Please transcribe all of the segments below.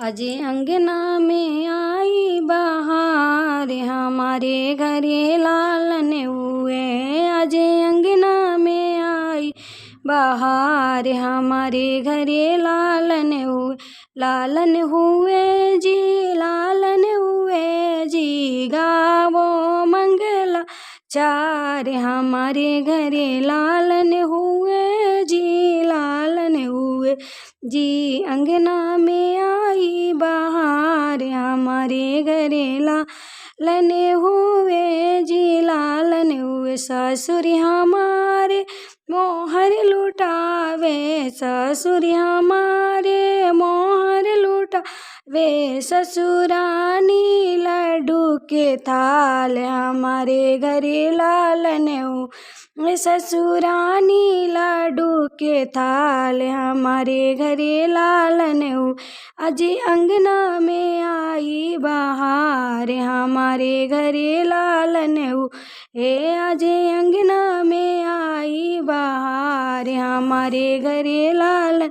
अजे अंगना में आई बहार, हमारे घरे लालन हुए। अजे अंगना में आई बहार, हमारे घरे लालन हुए। लालन हुए जी, लालन हुए जी, गावो मंगला चार, हमारे घरे लालन हुए जी, लालन हुए जी। अंगना में आई बहार, हमारे घरे लालन हुए जी, लालन हुए। ससुर हमारे मोहर लुटावे, ससुर हमारे मोहर लुटावे। ससुरानी लड्डू के थाल, हमारे घरे लालन हुए। ससुरानी लड्डू के थाल, हमारे घरे लालन हुए। अजे अंगना में आई बहार, हमारे घरे लालन हुए। अजे अंगना में आई बहार, हमारे घरे लालन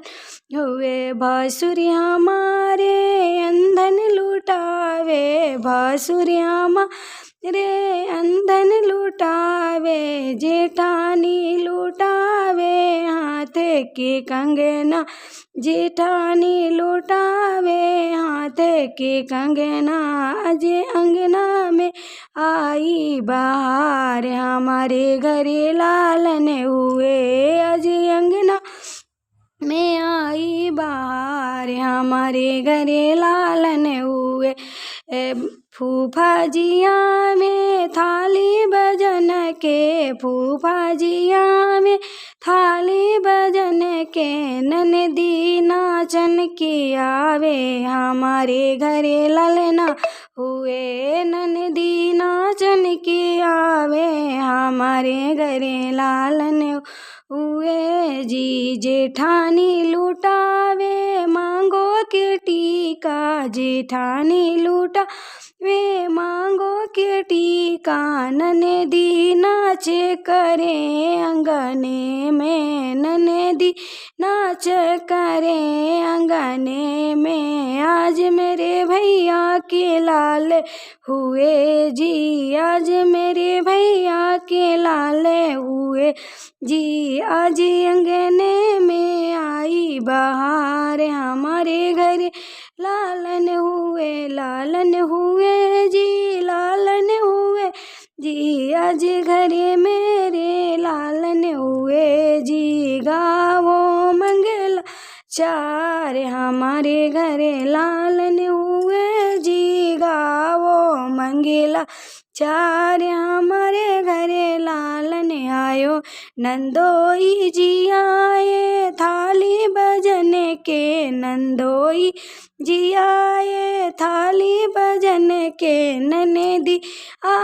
हुए। भसुर हमारे अंधन लुटावे, भसुर हमारे अंधन लुटावे। जेठानी लुटावे हाथ के कंगना, जेठानी लुटावे हाथ के कंगना। अजे अंगना में आई बहार, हमारे घरे लालन हुए। अजे अंगना में आई बहार, हमारे घरे लालन हुए। फूफा जिया में थाली बजन के, फूफा जिया में थाली बजन के। ननदी नाचन के आवे, हमारे घरे ललना हुए। ननदी नाचन के आवे, हमारे घरे लालन हुए जी। जेठानी लुटावे मांगो के टीका, जेठानी लुटावे मांगो के टीका। ननदी नाचे करे अंगने में, ननदी नाच करे अंगने में। आज मेरे भैया के लाल हुए जी, आज मेरे भैया के लाल हुए जी। आज अंगने में आई बहार, हमारे घरे लालन हुए, लालन हुए जी, लालन हुए जी। आज घरे मेरे लालन हुए जी, गावो मंगला चार, हमारे घरे लालन हुए जी, गावो मंगला चार, हमारे घरे लालन आयो। नंदोई जी आए थाली बजन के, नंदोई जी आए थाली बजन के। ननदी